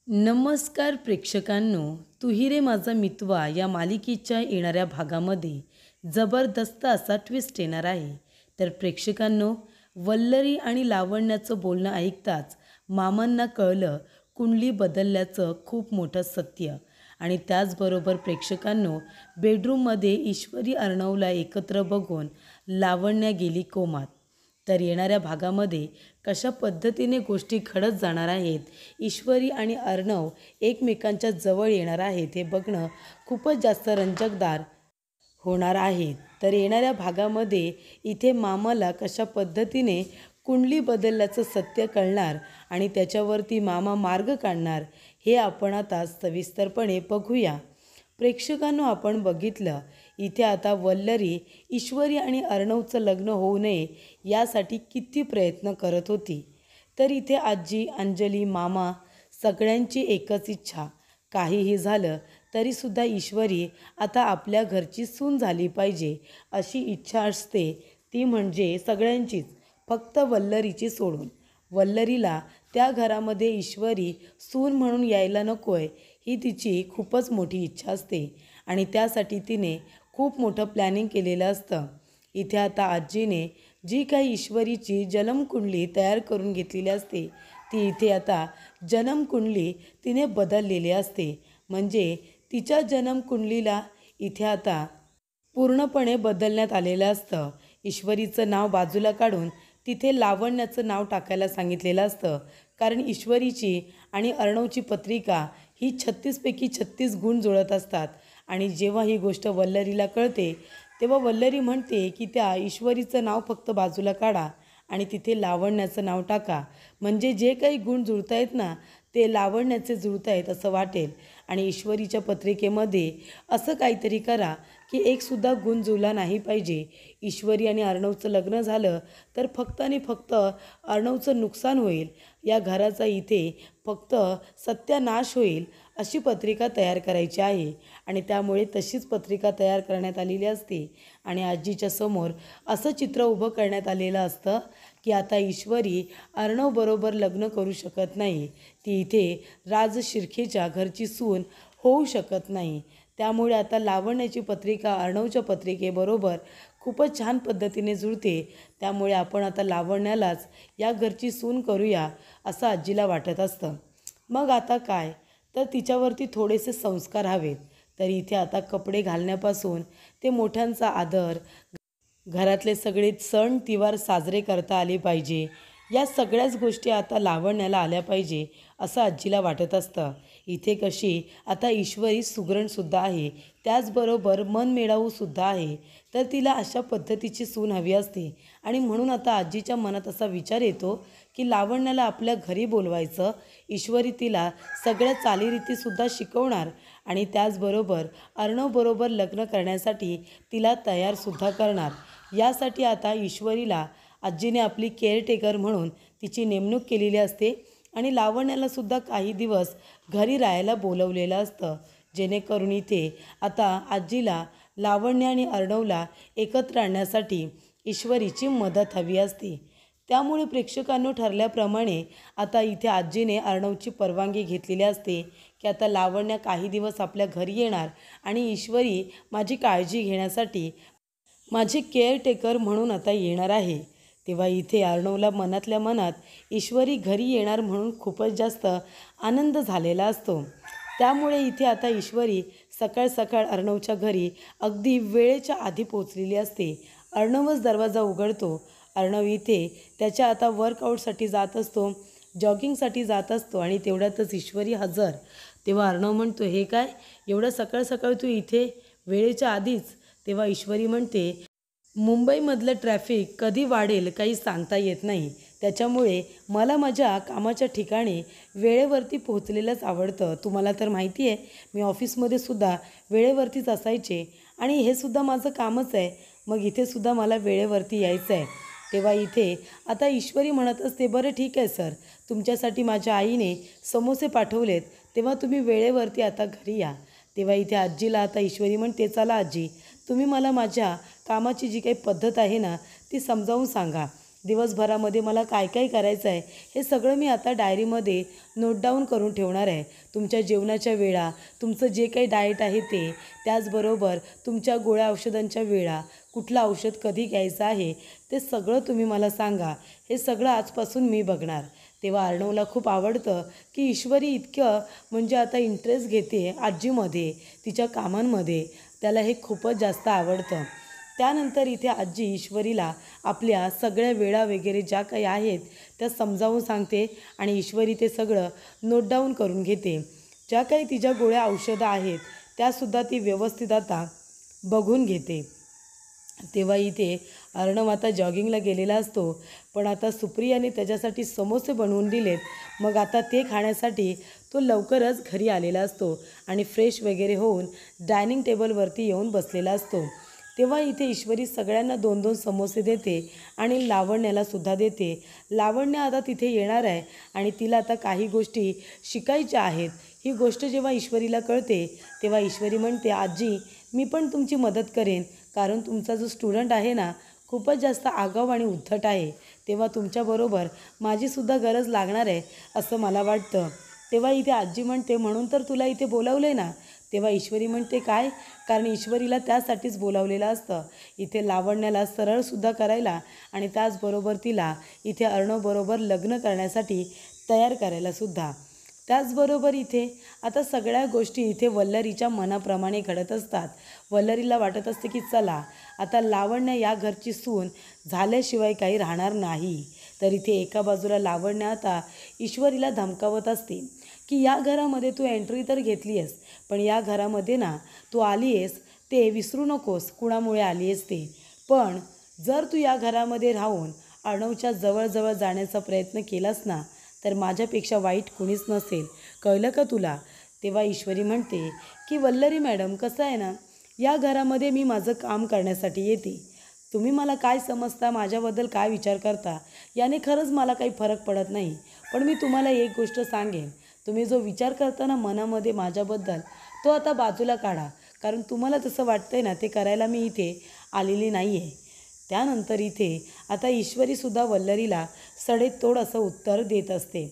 नमस्कार प्रेक्षकांनो, तू ही रे माझा मितवा या मालिकेच्या येणाऱ्या भागामध्ये जबरदस्त असा ट्विस्ट येणार आहे. तर प्रेक्षकांनो, वल्लरी आणि लावण्याचं बोलणं ऐकताच मामांना कळलं कुंडली बदलल्याचं खूप मोठं सत्य. आणि त्याचबरोबर प्रेक्षकांनो, बेडरूममध्ये ईश्वरी अर्णवला एकत्र बघून लावण्या गेली कोमात. तर येणाऱ्या भागामध्ये कशा पद्धतीने गोष्टी घडत जाणार आहेत, ईश्वरी आणि अर्णव एकमेकांच्या जवळ येणार आहेत, हे बघणं खूपच जास्त रंजकदार होणार आहेत. तर येणाऱ्या भागामध्ये इथे मामाला कशा पद्धतीने कुंडली बदलल्याचं सत्य कळणार आणि त्याच्यावरती मामा मार्ग काढणार हे आपण आता सविस्तरपणे बघूया. प्रेक्षकांनो, आपण बघितलं इथे आता वल्लरी ईश्वरी आणि अर्णवचं लग्न होऊ नये यासाठी किती प्रयत्न करत होती. तर इथे आजी, अंजली, मामा सगळ्यांची एकच इच्छा, काहीही झालं तरीसुद्धा ईश्वरी आता आपल्या घरची सून झाली पाहिजे अशी इच्छा असते. ती म्हणजे सगळ्यांचीच, फक्त वल्लरीची सोडून. वल्लरीला त्या घरामध्ये ईश्वरी सून म्हणून यायला नको आहे ही तिची खूपच मोठी इच्छा असते आणि त्यासाठी तिने खूप मोठं प्लॅनिंग केलेलं असतं. इथे आता आजीने जी काही ईश्वरीची जन्मकुंडली तयार करून घेतलेली असते ती इथे आता जन्मकुंडली तिने बदललेली असते. म्हणजे तिच्या जन्मकुंडलीला इथे आता पूर्णपणे बदलण्यात आलेलं असतं. ईश्वरीचं नाव बाजूला काढून तिथे लावण्याचं नाव टाकायला सांगितलेलं असतं. कारण ईश्वरीची आणि अर्णवची पत्रिका ही 36 पैकी 36 गुण जुळत असतात. आणि जेव्हा ही गोष्ट वल्लरीला कळते तेव्हा वल्लरी म्हणते की त्या ईश्वरीचं नाव फक्त बाजूला काढा आणि तिथे लावण्याचं नाव टाका. म्हणजे जे काही गुण जुळतायत ना ते लावण्याचे जुळतायत असं वाटेल. आणि ईश्वरीच्या पत्रिकेमध्ये असं काहीतरी करा की एकसुद्धा गुण जुळला नाही पाहिजे. ईश्वरी आणि अर्णवचं लग्न झालं तर फक्त आणि फक्त अर्णवचं नुकसान होईल, या घराचा इथे फक्त सत्यानाश होईल अशी पत्रिका तयार करायची आहे. आणि त्यामुळे तशीच पत्रिका तयार करण्यात आलेली असते. आणि आजीच्या समोर असं चित्र उभं करण्यात आलेलं असतं की आता ईश्वरी अर्णवबरोबर लग्न करू शकत नाही, ती इथे राज शिर्केच्या घरची सून होऊ शकत नाही. त्यामुळे आता लावण्याची पत्रिका अर्णवच्या पत्रिकेबरोबर खूपच छान पद्धतीने जुळते. त्यामुळे आपण आता लावण्यालाच या घरची सून करूया असं आजीला वाटत असतं. मग आता काय, तर तिच्यावरती थोडेसे संस्कार हवेत. तर इथे आता कपडे घालण्यापासून ते मोठ्यांचा आदर, घरातले सगळे सण तिवार साजरे करता आले पाहिजे, या सगळ्याच गोष्टी आता लावण्याला आल्या पाहिजे असं आजीला वाटत असतं. इथे कशी आता ईश्वरी सुगरणसुद्धा आहे, त्याचबरोबर मनमिळाऊसुद्धा आहे. तर तिला अशा पद्धतीची सून हवी असते. आणि म्हणून आता आजीच्या मनात असा विचार येतो की लावण्याला आपल्या घरी बोलवायचं, ईश्वरी तिला सगळ्या चालीरीतीसुद्धा शिकवणार आणि त्याचबरोबर अर्णवबरोबर लग्न करण्यासाठी तिला तयारसुद्धा करणार. यासाठी आता ईश्वरीला आजीने आपली केअरटेकर म्हणून तिची नेमणूक केलेली असते आणि लावण्यालासुद्धा काही दिवस घरी राहायला बोलवलेलं असतं. जेणेकरून इथे आता आजीला लावण्य आणि अर्णवला एकत्र आणण्यासाठी ईश्वरीची मदत हवी असते. त्यामुळे प्रेक्षकांनो, ठरल्याप्रमाणे आता इथे आजीने अर्णवची परवानगी घेतलेली असते की आता लावण्य काही दिवस आपल्या घरी येणार आणि ईश्वरी माझी काळजी घेण्यासाठी माझी केअरटेकर म्हणून आता येणार आहे. तेव्हा इथे अर्णवला मनातल्या मनात ईश्वरी घरी येणार म्हणून खूपच जास्त आनंद झालेला असतो. त्यामुळे इथे आता ईश्वरी सकाळ सकाळ अर्णवच्या घरी अगदी वेळेच्या आधी पोचलेली असते. अर्णवच दरवाजा उघडतो. अर्णव इथे त्याच्या आता वर्कआउटसाठी जात असतो, जॉगिंगसाठी जात असतो आणि तेवढ्यातच ईश्वरी हजर. तेव्हा अर्णव म्हणतो, हे काय एवढं सकाळ सकाळ तू इथे वेळेच्या आधीच? तेव्हा ईश्वरी म्हणते, मुंबईमधलं ट्रॅफिक कधी वाढेल काही सांगता येत नाही, त्याच्यामुळे मला माझ्या कामाच्या ठिकाणी वेळेवरती पोहोचलेलंच आवडतं. तुम्हाला तर माहिती आहे मी ऑफिसमध्ये सुद्धा वेळेवरतीच असायचे आणि हे सुद्धा माझं कामच आहे, मग इथे सुद्धा मला वेळेवरती यायचं आहे. तेव्हा इथे आता ईश्वरी म्हणत असते, बरं ठीक आहे सर, तुमच्यासाठी माझ्या आईने समोसे पाठवलेत, तेव्हा तुम्ही वेळेवरती आता घरी या. तेव्हा इथे आजीला आता ईश्वरी म्हणते, चला आजी, तुम्ही मला माझ्या कामाची जी काही पद्धत आहे ना ती समजावून सांगा. दिवसभरामध्ये मला काय काय करायचं आहे हे सगळं मी आता डायरीमध्ये नोट डाऊन करून ठेवणार आहे. तुमच्या जेवणाच्या वेळा, तुमचं जे काही डाएट आहे ते, त्याचबरोबर तुमच्या गोळ्या औषधांच्या वेळा, कुठलं औषध कधी घ्यायचं आहे ते सगळं तुम्ही मला सांगा. हे सगळं आजपासून मी बघणार. तेव्हा अर्णवला खूप आवडतं की ईश्वरी इतकं म्हणजे आता इंटरेस्ट घेते आजीमध्ये, तिच्या कामांमध्ये. त्याला हे खूपच जास्त आवडतं. त्यानंतर इथे आजी ईश्वरीला आपल्या सगळ्या वेळा वगैरे ज्या काही आहेत त्या समजावून सांगते आणि ईश्वरी ते सगळं नोट डाऊन करून घेते. ज्या काही तिच्या गोळ्या औषधं आहेत त्यासुद्धा ती व्यवस्थित आता बघून घेते. तेव्हा इथे अर्णव आता जॉगिंगला गेलेला असतो, पण आता सुप्रियाने त्याच्यासाठी समोसे बनवून दिलेत. मग आता ते खाण्यासाठी तो लवकरच घरी आलेला असतो आणि फ्रेश वगैरे होऊन डायनिंग टेबलवरती येऊन बसलेला असतो. तेव्हा इथे ईश्वरी सगळ्यांना 2-2 समोसे देते आणि लावण्यालासुद्धा देते. लावण्य आता तिथे येणार आहे आणि तिला आता काही गोष्टी शिकायच्या आहेत. ही गोष्ट जेव्हा ईश्वरीला कळते तेव्हा ईश्वरी म्हणते, आजी मी पण तुमची मदत करेन, कारण तुमचा जो स्टुडंट आहे ना खूपच जास्त आगाऊ आणि उद्धट आहे. तेव्हा तुमच्याबरोबर माझीसुद्धा गरज लागणार आहे असं मला वाटतं. तेव्हा इथे आजी म्हणते, म्हणून तर तुला इथे बोलावलं आहे ना. तेव्हा ईश्वरी म्हणते, काय? कारण ईश्वरीला त्यासाठीच बोलावलेलं असतं, इथे लावण्याला सरळसुद्धा करायला आणि त्याचबरोबर तिला इथे अर्णवबरोबर लग्न करण्यासाठी तयार करायलासुद्धा. त्याचबरोबर इथे आता सगळ्या गोष्टी इथे वल्लरीच्या मनाप्रमाणे घडत असतात. वल्लरीला वाटत असते की चला आता लावण्य या घरची सून झाल्याशिवाय काही राहणार नाही. तर इथे एका बाजूला लावण्य आता ईश्वरीला धमकावत असते की या घरामध्ये तू एंट्री तर घेतली आहेस, पण या घरामध्ये ना तू आली आहेस ते विसरू नकोस कुणामुळे आली आहेस ते. पण जर तू या घरामध्ये राहून अर्णवच्या जवळजवळ जाण्याचा प्रयत्न केलास ना तर माझ्यापेक्षा वाईट कुणीच नसेल, कळलं का तुला? तेव्हा ईश्वरी म्हणते की वल्लरी मॅडम, कसं आहे ना, या घरामध्ये मी माझं काम करण्यासाठी येते. तुम्ही मला काय समजता, माझ्याबद्दल काय विचार करता, याने खरंच मला काही फरक पडत नाही. पण मी तुम्हाला एक गोष्ट सांगेन, तुम्ही जो विचार करता ना मनामध्ये माझ्याबद्दल, तो आता बाजूला काढा, कारण तुम्हाला तसं वाटतंय ना ते करायला मी इथे आलेली नाही आहे. त्यानंतर इथे आता ईश्वरीसुद्धा वल्लरीला सडेतोड असं उत्तर देत असते.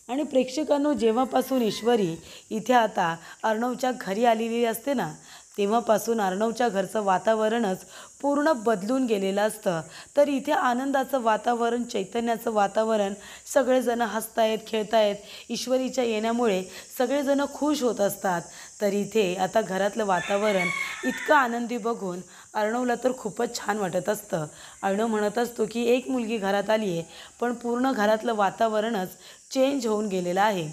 आणि प्रेक्षकांनो, जेव्हापासून ईश्वरी इथे आता अर्णवच्या घरी आलेली असते ना तेव्हापासून अर्णवच्या घरचं वातावरणच पूर्ण बदलून गेलेलं असतं. तर इथे आनंदाचं वातावरण, चैतन्याचं वातावरण, सगळेजण हसतायत, खेळतायत. ईश्वरीच्या येण्यामुळे सगळेजण खुश होत असतात. तर इथे आता घरातलं वातावरण इतकं आनंदी बघून अर्णवला तर खूपच छान वाटत असतं. अर्णव म्हणत असतो की एक मुलगी घरात आली आहे, पण पूर्ण घरातलं वातावरणच चेंज होऊन गेलेलं आहे.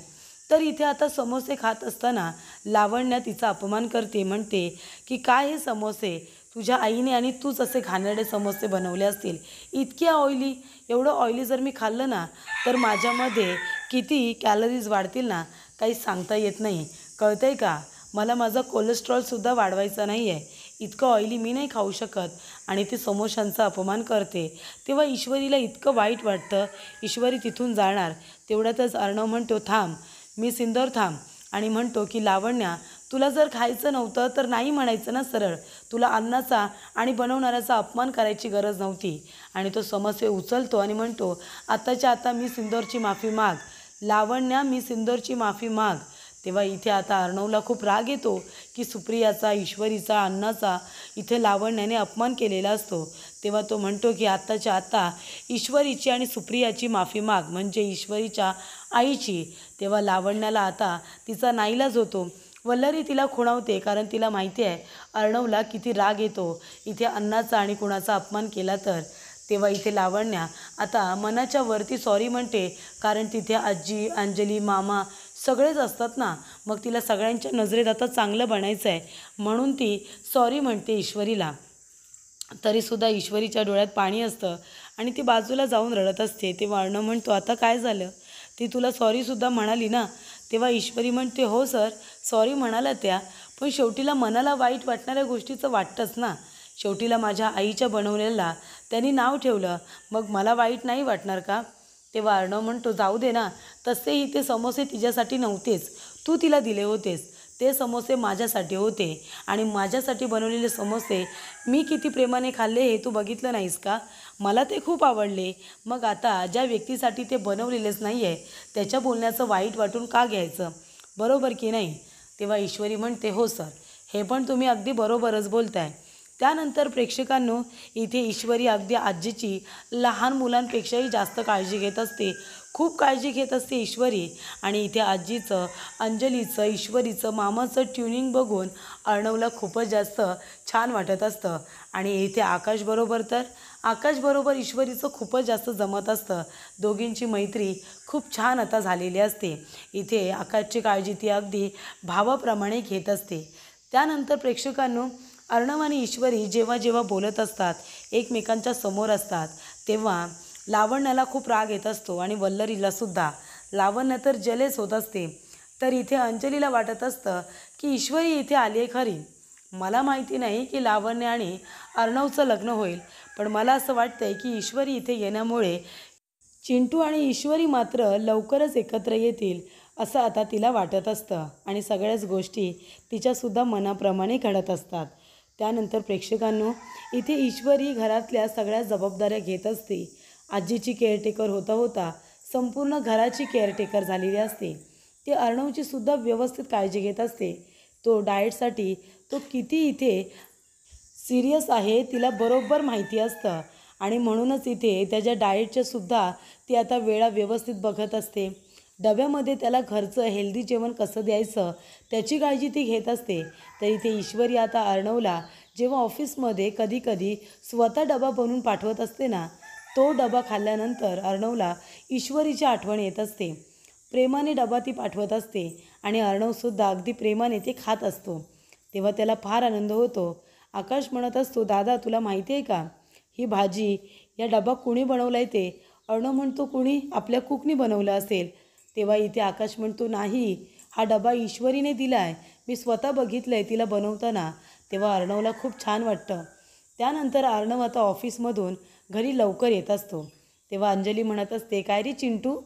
तर इथे आता समोसे खात असताना लावण्या तिचा अपमान करते, म्हणते की काय हे समोसे, तुझ्या आईने आणि तूच असे घाणेरडे समोसे बनवले असतील, इतके ऑइली. एवढं ऑइली जर मी खाल्लं ना तर माझ्यामध्ये किती कॅलरीज वाढतील ना काही सांगता येत नाही, कळतंय का? मला माझा कोलेस्ट्रॉलसुद्धा वाढवायचा नाही आहे, इतकं ऑइली मी नाही खाऊ शकत. आणि ती समोशांचा अपमान करते. तेव्हा ईश्वरीला इतकं वाईट वाटतं. ईश्वरी तिथून जाणार तेवढ्यातच अर्णव म्हणतो, थांब मी सिंदूर, थांब. आणि म्हणतो की लावण्या, तुला जर खायचं नव्हतं तर नाही म्हणायचं ना सरळ, तुला अन्नाचा आणि बनवणाऱ्याचा अपमान करायची गरज नव्हती. आणि तो समोसे उचलतो आणि म्हणतो, आत्ताच्या आता मी सिंदूरची माफी माग, लावण्या मी सिंदूरची माफी माग. तेव्हा इथे आता अर्णवला खूप राग येतो की सुप्रियाचा, ईश्वरीचा, अन्नाचा इथे लावण्याने अपमान केलेला असतो. तेव्हा तो म्हणतो की आत्ताच्या आत्ता ईश्वरीची आणि सुप्रियाची माफी माग, म्हणजे ईश्वरीच्या आईची. तेव्हा लावण्याला आता तिचा नाईलाज होतो. वल्लरी तिला खुणावते, कारण तिला माहिती आहे अर्णवला किती राग येतो इथे अन्नाचा आणि कुणाचा अपमान केला तर. तेव्हा इथे लावण्या आता मनाच्या वरती सॉरी म्हणते, कारण तिथे आजी, अंजली, मामा सगळेच असतात ना, मग तिला सगळ्यांच्या नजरेत आता चांगलं बनायचं आहे, म्हणून ती सॉरी म्हणते ईश्वरीला. तरीसुद्धा ईश्वरीच्या डोळ्यात पाणी असतं आणि ती बाजूला जाऊन रडत असते. तेव्हा अर्णव म्हणतो, आता काय झालं, ती तुला सॉरीसुद्धा म्हणाली ना? तेव्हा ईश्वरी म्हणते, हो सर, सॉरी म्हणाल्या त्या, पण शेवटीला मनाला वाईट वाटणाऱ्या गोष्टीचं वाटतंच ना. शेवटीला माझ्या आईच्या बनवलेला त्यांनी नाव ठेवलं, मग मला वाईट नाही वाटणार का? तेव्हा अर्णव म्हणतो, जाऊ दे ना, तसेही ते समोसे तिच्यासाठी नव्हतेच, तू तिला दिले होतेस. ते समोसे माझ्यासाठी होते आणि माझ्यासाठी बनवलेले समोसे मी किती प्रेमाने खाल्ले हे तू बघितलं नाहीस का? मला ते खूप आवडले. मग आता ज्या व्यक्तीसाठी ते बनवलेलेच नाही आहे त्याच्या बोलण्याचं वाईट वाटून का घ्यायचं? बरोबर की नाही? तेव्हा ईश्वरी म्हणते, हो सर, हे पण तुम्ही अगदी बरोबरच बोलताय. त्यानंतर प्रेक्षकांनो, इथे ईश्वरी अगदी आजीची लहान मुलांपेक्षाही जास्त काळजी घेत असते. खूप काळजी घेत असते ईश्वरी. आणि इथे आजीचं, अंजलीचं, ईश्वरीचं, मामाचं ट्युनिंग बघून अर्णवला खूपच जास्त छान वाटत असतं. आणि इथे आकाशबरोबर ईश्वरीचं खूपच जास्त जमत असतं. दोघींची मैत्री खूप छान आता झालेली असते. इथे आकाशची काळजी ती अगदी भावाप्रमाणे घेत असते. त्यानंतर प्रेक्षकांनो, अर्णव आणि ईश्वरी जेव्हा जेव्हा बोलत असतात, एकमेकांच्या समोर असतात, तेव्हा लावण्याला खूप राग येत असतो आणि वल्लरीलासुद्धा. लावण्य तर जलेस होत असते. तर इथे अंजलीला वाटत असतं की ईश्वरी इथे आली आहे खरी. मला माहिती नाही की लावण्य आणि अर्णवचं लग्न होईल, पण मला असं वाटतंय की ईश्वरी इथे येण्यामुळे चिंटू आणि ईश्वरी मात्र लवकरच एकत्र येतील असं आता तिला वाटत असतं. आणि सगळ्याच गोष्टी तिच्यासुद्धा मनाप्रमाणे घडत असतात. त्यानंतर प्रेक्षकांनो, इथे ईश्वरी घरातल्या सगळ्या जबाबदाऱ्या घेत असते. आजीची केअरटेकर होता होता संपूर्ण घराची केअरटेकर झालेली असते. ती अर्णवची सुद्धा व्यवस्थित काळजी घेत असते. तो डाएटसाठी तो किती इथे सिरियस आहे तिला बरोबर माहिती असतं. आणि म्हणूनच इथे त्याच्या डाएटच्या सुद्धा ती आता वेळा व्यवस्थित बघत असते. डब्यामध्ये त्याला घरचं हेल्दी जेवण कसं द्यायचं त्याची काळजी ती घेत असते. तर इथे ईश्वरी आता अर्णवला जेव्हा ऑफिसमध्ये कधीकधी स्वतः डबा बनवून पाठवत असते ना, तो डबा खाल्ल्यानंतर अर्णवला ईश्वरीची आठवण येत असते. प्रेमाने डबा ती पाठवत असते आणि अर्णवसुद्धा अगदी प्रेमाने ते खात असतो. तेव्हा त्याला फार आनंद होतो. आकाश म्हणत असतो, दादा तुला माहिती आहे का, ही भाजी, या डबा कुणी बनवला आहे ते? अर्णव म्हणतो, कुणी? आपल्या कुकनी बनवलं असेल. तेव्हा इथे आकाश म्हणतो, नाही, हा डबा ईश्वरीने दिला आहे, मी स्वतः बघितलं आहे तिला बनवताना. तेव्हा अर्णवला खूप छान वाटतं. त्यानंतर अर्णव आता ऑफिसमधून घरी लवकर येत असतो. तेव्हा अंजली म्हणत असते, काय रे चिंटू,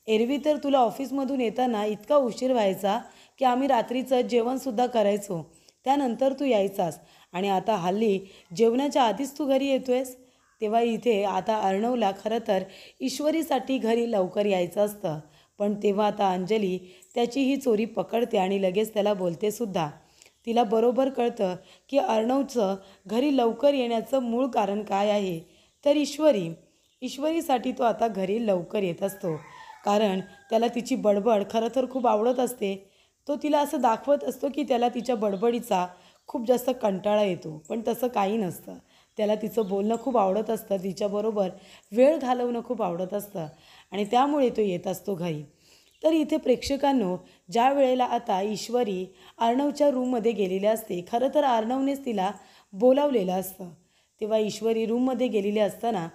एरवी तर तुला ऑफिसमधून येताना इतका उशीर व्हायचा की आम्ही रात्रीचं जेवणसुद्धा करायचो, त्यानंतर तू यायचास, आणि आता हल्ली जेवणाच्या आधीच तू घरी येतोयस. तेव्हा इथे आता अर्णवला खरं तर ईश्वरीसाठी घरी लवकर यायचं असतं. पण तेव्हा आता अंजली त्याची ही चोरी पकडते आणि लगेच त्याला बोलते सुद्धा. तिला बरोबर कळतं की अर्णवचं घरी लवकर येण्याचं मूळ कारण काय आहे. तर ईश्वरीसाठी तो आता घरी लवकर येत असतो. कारण त्याला तिची बडबड खरं तर खूप आवडत असते. तो तिला असं दाखवत असतो की त्याला तिच्या बडबडीचा खूप जास्त कंटाळा येतो, पण तसं काही नसतं. त्याला तिचं बोलणं खूप आवडत असतं, तिच्याबरोबर वेळ घालवणं खूप आवडत असतं आणि त्यामुळे तो येत असतो घरी. तर इथे प्रेक्षकांनो, ज्या वेळेला आता ईश्वरी अर्णवच्या रूममध्ये गेलेली असते, खरं तर अर्णवनेच तिला बोलावलेलं असतं. तेव्हा ईश्वरी रूममध्ये गेलेली असताना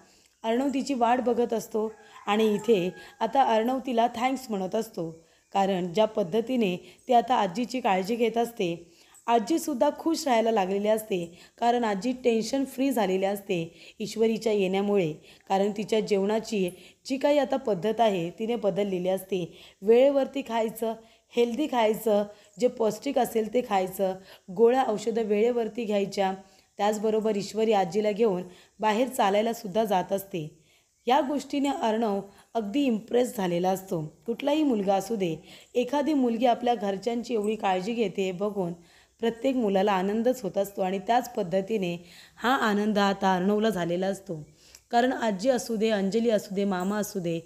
अर्णव तिची वाट बघत असतो आणि इथे आता अर्णव तिला थँक्स म्हणत असतो. कारण ज्या पद्धतीने ती आता आजीची काळजी घेत असते, आजीसुद्धा खुश राहायला लागलेली असते. कारण आजी टेन्शन फ्री झालेली असते ईश्वरीच्या येण्यामुळे. कारण तिच्या जेवणाची जी काही आता पद्धत आहे तिने बदललेली असते. वेळेवरती खायचं, हेल्दी खायचं, जे पौष्टिक असेल ते खायचं, गोळ्या औषधं वेळेवरती घ्यायच्या. त्याचबरोबर ईश्वरी आजीला घेऊन बाहेर चालायलासुद्धा जात असते. या गोष्टीने अर्णव अगदी इम्प्रेस झालेला असतो. कुठलाही मुलगा असू दे, एखादी मुलगी आपल्या घरच्यांची एवढी काळजी घेते बघून प्रत्येक मुलाला आनंदच होत असतो. आणि त्याच पद्धतीने हा आनंद आता अर्णवला झालेला असतो. कारण आजी असू दे, अंजली असू दे, मामा असू दे,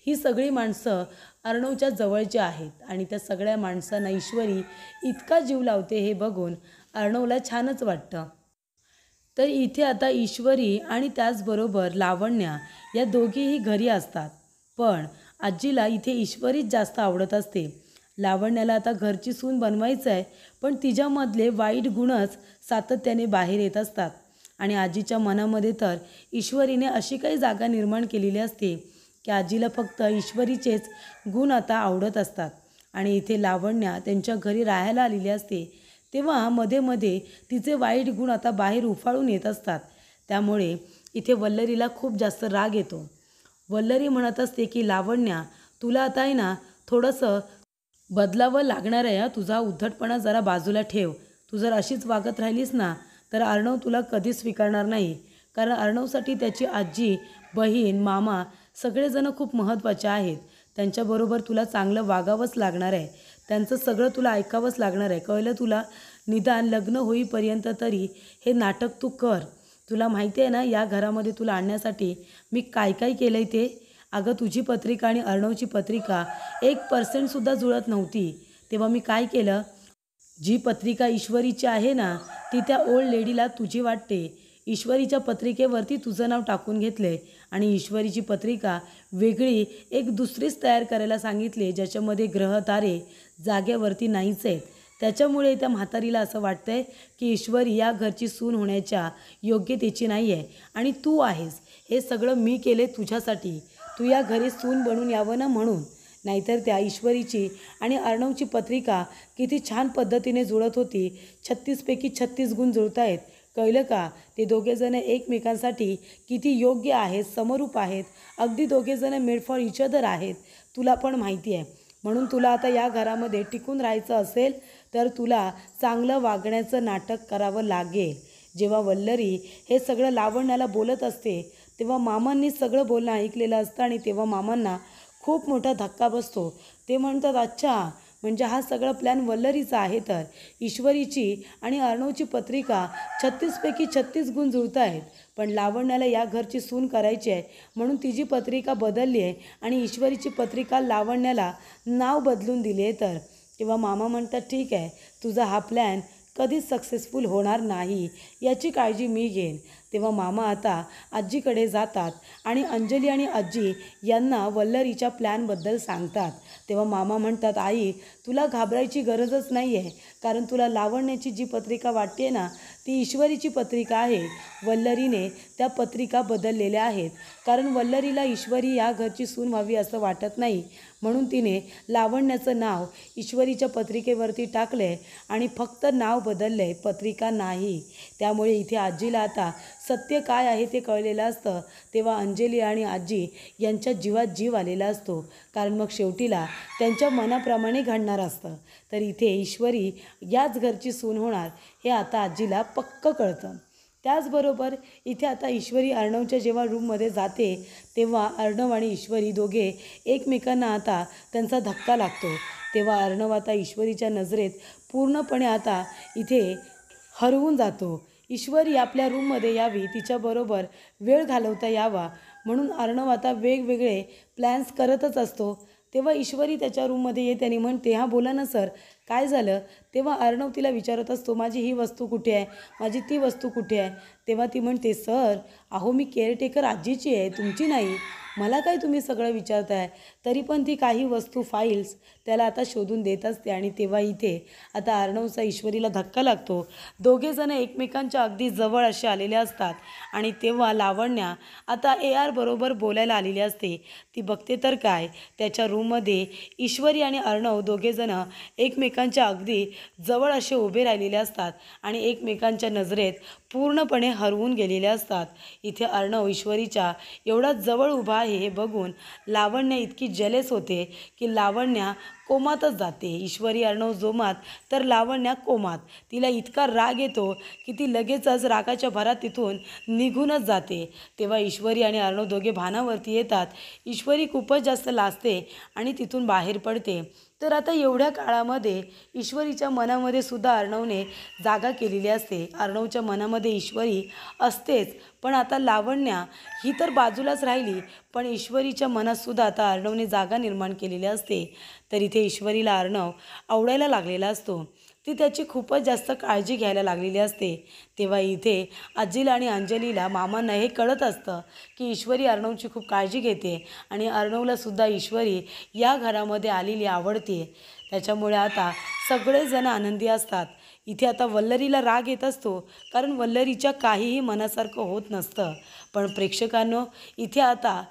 ही सगळी माणसं अर्णवच्या जवळची आहेत आणि त्या सगळ्या माणसांना ईश्वरी इतका जीव लावते हे बघून अर्णवला छानच वाटतं. तर इथे आता ईश्वरी आणि त्याचबरोबर लावण्या या दोघीही घरी असतात. पण आजीला इथे ईश्वरीच जास्त आवडत असते. लावण्याला आता घरची सून बनवायचं आहे, पण तिच्यामधले वाईट गुणच सातत्याने बाहेर येत असतात. आणि आजीच्या मनामध्ये तर ईश्वरीने अशी काही जागा निर्माण केलेली असते की आजीला फक्त ईश्वरीचेच गुण आता आवडत असतात. आणि इथे लावण्या त्यांच्या घरी राहायला आलेली असते, तेव्हा मध्ये मध्ये तिचे वाईट गुण आता बाहेर उफाळून येत असतात. त्यामुळे इथे वल्लरीला खूप जास्त राग येतो. वल्लरी म्हणत असते की लावण्या, तुला आता आहे ना थोडंसं बदलावं लागणार आहे हा. तुझा उद्धटपणा जरा बाजूला ठेव. तू जर अशीच वागत राहिलीस ना तर अर्णव तुला कधीच स्वीकारणार नाही. कारण अर्णवसाठी त्याची आजी, बहीण, मामा सगळेजण खूप महत्त्वाचे आहेत. त्यांच्याबरोबर तुला चांगलं वागावंच लागणार आहे. त्यांचं सगळं तुला ऐकावंच लागणार आहे. कळलं तुला? निदान लग्न होईपर्यंत तरी हे नाटक तू कर. तुला माहिती आहे ना या घरामध्ये तुला आणण्यासाठी मी काय काय केलं आहे ते? अगं तुझी पत्रिका आणि अर्णवची पत्रिका 1% जुळत नव्हती. तेव्हा मी काय केलं? जी पत्रिका ईश्वरीची आहे ना ती त्या ओल्ड लेडीला तुझी वाटते. ईश्वरीच्या पत्रिकेवरती तुझं नाव टाकून घेतले आणि ईश्वरीची पत्रिका वेगळी एक दुसरीच तयार करायला सांगितले ज्याच्यामध्ये ग्रह तारे जागेवरती नाहीच आहेत. त्याच्यामुळे त्या म्हातारीला असं वाटतंय की ईश्वरी या घरची सून होण्याच्या योग्यतेची नाही आहे आणि तू आहेस. हे सगळं मी केले तुझ्यासाठी. तू या घरी सून बनून यावं ना म्हणून. नाहीतर त्या ईश्वरीची आणि अर्णवची पत्रिका किती छान पद्धतीने जुळत होती. 36पैकी 36 गुण जुळत आहेत. कळलं का? ते दोघेजण एकमेकांसाठी किती योग्य आहेत, समरूप आहेत. अगदी दोघेजण मेड फॉर इच अदर आहेत. तुला पण माहिती आहे. म्हणून तुला आता या घरामध्ये टिकून राहायचं असेल तर तुला चांगलं वागण्याचं नाटक करावं लागेल. जेव्हा वल्लरी हे सगळं लावण्याला बोलत असते तेव्हा मामांनी सगळं बोलणं ऐकलेलं असतं आणि तेव्हा मामांना खूप मोठा धक्का बसतो. ते म्हणतात अच्छा म्हणजे हा सगळा प्लॅन वल्लरीचा आहे. तर ईश्वरीची आणि अर्णवची पत्रिका 36पैकी 36 गुण जुळत आहेत. पण लावण्याला या घरची सून करायची आहे म्हणून तिची पत्रिका बदलली आहे आणि ईश्वरीची पत्रिका लावण्याला नाव बदलून दिले आहे. तर तेव्हा मामा म्हणतात ठीक आहे तुझा हा प्लॅन कधीच सक्सेसफुल होणार नाही याची काळजी मी घेईन. तेव्हा मामा आता आजीकडे जातात आणि अंजली आणि आजी यांना वल्लरीच्या प्लॅनबद्दल सांगतात. तेव्हा मामा म्हणतात आई तुला घाबरायची गरजच नाही आहे. कारण तुला लावण्याची जी पत्रिका वाटते ना ती ईश्वरीची पत्रिका आहे. वल्लरीने त्या पत्रिका बदललेल्या आहेत. कारण वल्लरीला ईश्वरी या घरची सून व्हावी असं वाटत नाही म्हणून तिने लावण्याचं नाव ईश्वरीच्या पत्रिकेवरती टाकले आणि फक्त नाव बदलले, पत्रिका नाही. त्यामुळे इथे आजीला आता सत्य काय आहे ते कळलेलं असतं. तेव्हा अंजली आणि आजी यांच्या जीवात जीव आलेला असतो. कारण मग शेवटीला त्यांच्या मनाप्रमाणे घडणार असतं. तर इथे ईश्वरी याच घरची सून होणार हे आता आजीला पक्कं कळतं. त्याचबरोबर इथे आता ईश्वरी अर्णवच्या जेव्हा रूममध्ये जाते तेव्हा अर्णव आणि ईश्वरी दोघे एकमेकांना आता त्यांचा धक्का लागतो. तेव्हा अर्णव आता ईश्वरीच्या नजरेत पूर्णपणे आता इथे हरवून जातो. ईश्वरी आपल्या रूममध्ये यावी, तिच्याबरोबर वेळ घालवता यावा म्हणून अर्णव आता वेगवेगळे प्लॅन्स करतच असतो. तेव्हा ईश्वरी त्याच्या रूममध्ये येते आणि म्हणते हां बोला ना सर काय झालं? तेव्हा अर्णव तिला विचारत असतो माझी ही वस्तू कुठे आहे, माझी ती वस्तू कुठे आहे? तेव्हा ती म्हणते सर अहो मी केअरटेकर आजीची आहे तुमची नाही. मला काय तुम्ही सगळं विचारताय? तरी पण ती काही वस्तू फाईल्स त्याला आता शोधून देत असते. आणि तेव्हा इथे आता अर्णवचा ईश्वरीला धक्का लागतो. दोघेजण एकमेकांच्या अगदी जवळ असे आलेले असतात आणि तेव्हा लावण्या आता AR बरोबर बोलायला आलेली असते. ती बघते तर काय त्याच्या रूममध्ये ईश्वरी आणि अर्णव दोघेजण एकमेकांच्या अगदी जवळ असे उभे राहिलेले असतात आणि एकमेकांच्या नजरेत पूर्णपणे हरवून गेलेले असतात. इथे अर्णव ईश्वरीच्या एवढा जवळ उभा आहे हे बघून लावण्या इतकी जेलस होते की लावण्या कोमातच जाते. ईश्वरी अर्णव जोमात तर लावण्या कोमात. तिला इतका राग येतो की ती लगेचच रागाच्या भरात तिथून निघूनच जाते. तेव्हा ईश्वरी आणि अर्णव दोघे भानावरती येतात. ईश्वरी खूपच जास्त लाजते आणि तिथून बाहेर पडते. तर आता एवढ्या काळामध्ये ईश्वरीच्या मनामध्ये सुद्धा अर्णवने जागा केलेली असते. अर्णवच्या मनामध्ये ईश्वरी असतेच पण आता लावण्या ही तर बाजूलाच राहिली पण ईश्वरीच्या मनातसुद्धा आता अर्णवने जागा निर्माण केलेली असते. तर इथे ईश्वरीला अर्णव आवडायला लागलेला असतो. ती त्याची खूपच जास्त काळजी घ्यायला लागलेली असते. तेव्हा इथे आजीला आणि अंजलीला मामांना हे कळत असतं की ईश्वरी अर्णवची खूप काळजी घेते आणि अर्णवलासुद्धा ईश्वरी या घरामध्ये आलेली आवडते. त्याच्यामुळे आता सगळेजण आनंदी असतात. इथे आता वल्लरीला राग येत असतो कारण वल्लरीच्या काहीही मनासारखं होत नसतं. पण प्रेक्षकांनो इथे आता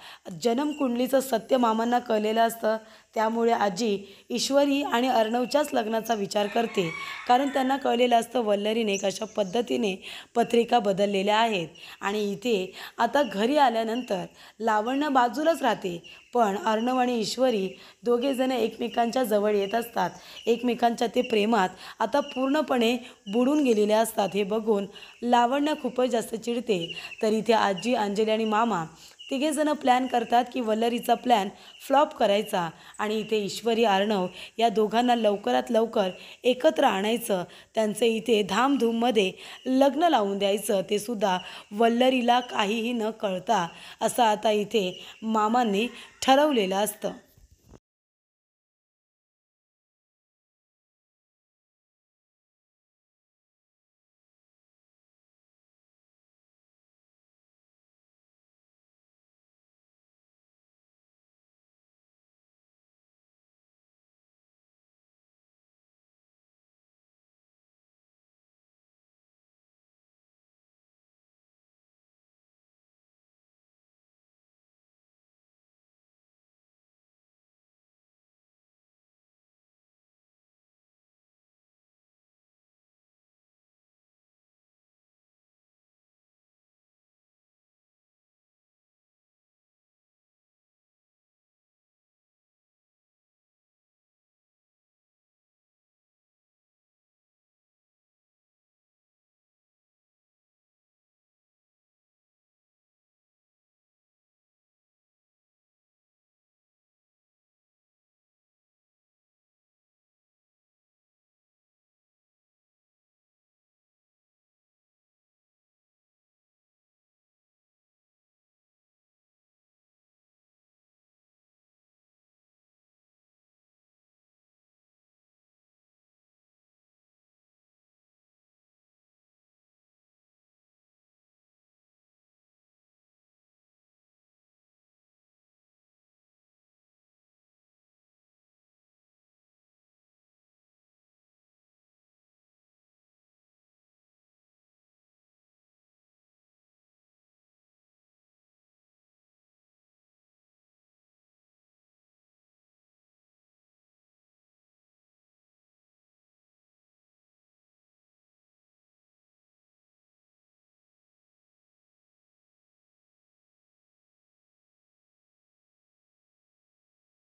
जन्मकुंडलीचं सत्य मामांना कळलेलं असतं. त्यामुळे आजी ईश्वरी आणि अर्णवच्याच लग्नाचा विचार करते, कारण त्यांना कळलेलं असतं वल्लरीने कशा पद्धतीने पत्रिका बदललेल्या आहेत. आणि इथे आता घरी आल्यानंतर लावण्य बाजूलाच राहते, पण अर्णव आणि ईश्वरी दोघेजण एकमेकांच्या जवळ येत असतात. एकमेकांच्या ते प्रेमात आता पूर्णपणे बुडून गेलेले असतात. हे बघून लावण्य खूपच जास्त चिडते. तर इथे आजी, अंजली आणि मामा तिघेजणं प्लॅन करतात की वल्लरीचा प्लॅन फ्लॉप करायचा आणि इथे ईश्वरी, अर्णव या दोघांना लवकरात लवकर एकत्र आणायचं. त्यांचं इथे धामधूममध्ये लग्न लावून द्यायचं, ते सुद्धा वल्लरीला काहीही न कळता, असं आता इथे मामांनी ठरवलेलं असतं.